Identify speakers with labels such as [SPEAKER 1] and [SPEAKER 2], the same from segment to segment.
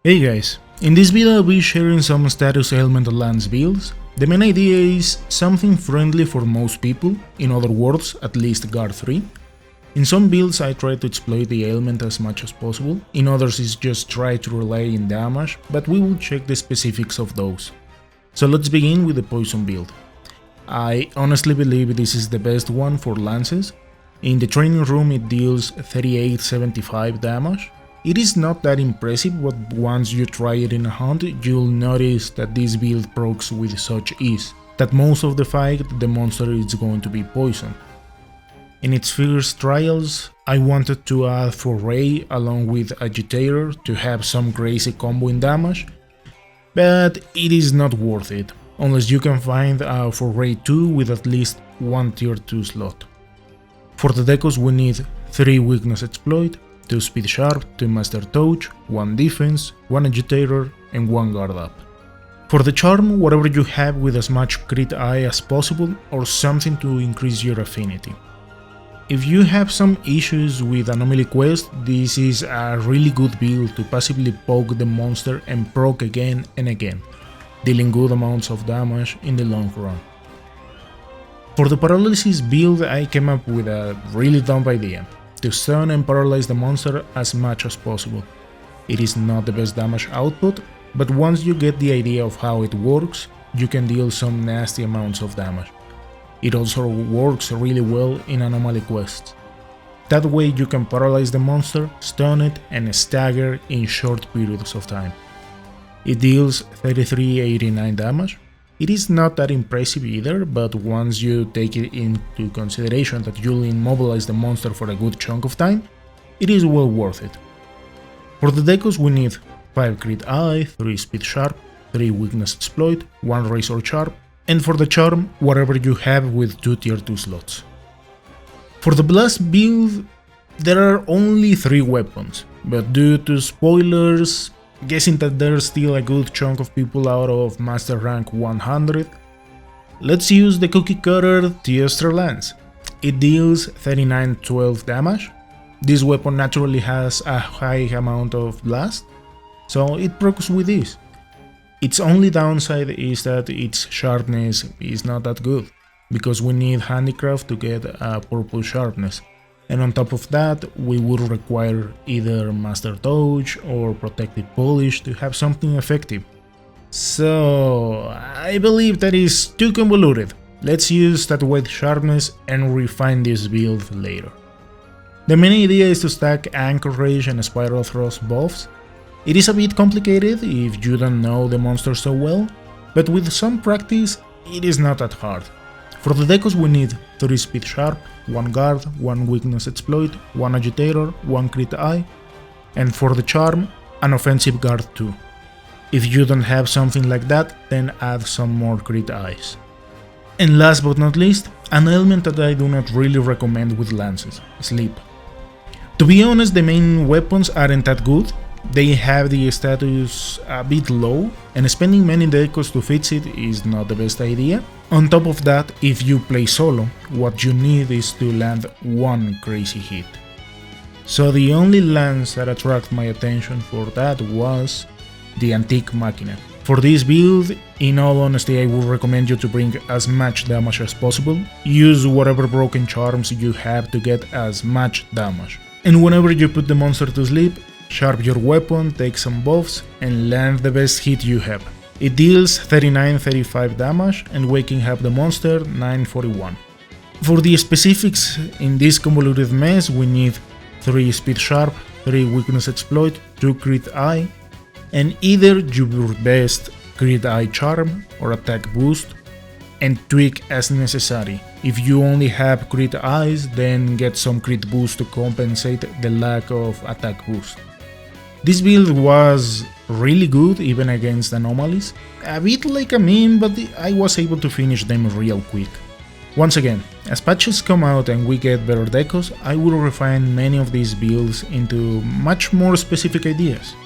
[SPEAKER 1] Hey guys, in this video I'll be sharing some status ailment lance builds. The main idea is something friendly for most people, in other words, at least guard 3. In some builds I try to exploit the ailment as much as possible, in others it's just try to rely in damage, but we will check the specifics of those. So let's begin with the poison build. I honestly believe this is the best one for lances. In the training room it deals 38-75 damage. It is not that impressive, but once you try it in a hunt, you'll notice that this build procs with such ease, that most of the fight the monster is going to be poisoned. In its first trials, I wanted to add Foray along with Agitator to have some crazy combo in damage, but it is not worth it, unless you can find a Foray 2 with at least one tier 2 slot. For the decos we need 3 weakness exploit, 2 speed sharp, 2 master touch, 1 defense, 1 agitator and 1 guard up. For the charm, whatever you have with as much crit eye as possible or something to increase your affinity. If you have some issues with anomaly quest, this is a really good build to passively poke the monster and proc again and again, dealing good amounts of damage in the long run. For the paralysis build I came up with a really dumb idea. To stun and paralyze the monster as much as possible. It is not the best damage output, but once you get the idea of how it works, you can deal some nasty amounts of damage. It also works really well in anomaly quests. That way you can paralyze the monster, stun it and stagger in short periods of time. It deals 33-89 damage. It is not that impressive either, but once you take it into consideration that you'll immobilize the monster for a good chunk of time, it is well worth it. For the decos we need 5 crit eye, 3 speed sharp, 3 weakness exploit, 1 razor sharp, and for the charm, whatever you have with 2 tier 2 slots. For the blast build, there are only 3 weapons, but due to spoilers, guessing that there's still a good chunk of people out of master rank 100, let's use the cookie cutter Tiestra Lance. It deals 39-12 damage. This weapon naturally has a high amount of blast, so it procs with this. Its only downside is that its sharpness is not that good, because we need handicraft to get a purple sharpness. And on top of that, we would require either Master Touch or Protective Polish to have something effective. So I believe that is too convoluted. Let's use that weight sharpness and refine this build later. The main idea is to stack Anchorage and Spiral Thrust buffs. It is a bit complicated if you don't know the monster so well, but with some practice it is not that hard. For the decos we need 3 speed sharp, 1 guard, 1 weakness exploit, 1 agitator, 1 crit eye, and for the charm, an offensive guard 2. If you don't have something like that, then add some more crit eyes. And last but not least, an ailment that I do not really recommend with lances, sleep. To be honest, the main weapons aren't that good. They have the status a bit low, and spending many decos to fix it is not the best idea. On top of that, if you play solo, what you need is to land 1 crazy hit. So the only lance that attracted my attention for that was the Antique Machina. For this build, in all honesty I would recommend you to bring as much damage as possible. Use whatever broken charms you have to get as much damage. And whenever you put the monster to sleep, sharp your weapon, take some buffs, and land the best hit you have. It deals 39-35 damage and waking up the monster 941. For the specifics in this convoluted mess we need 3 speed sharp, 3 weakness exploit, 2 crit eye, and either your best crit eye charm or attack boost, and tweak as necessary. If you only have crit eyes, then get some crit boost to compensate the lack of attack boost. This build was really good even against anomalies, a bit like a meme, but I was able to finish them real quick. Once again, as patches come out and we get better decos, I will refine many of these builds into much more specific ideas.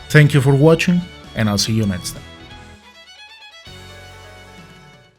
[SPEAKER 1] Thank you for watching, and I'll see you next time.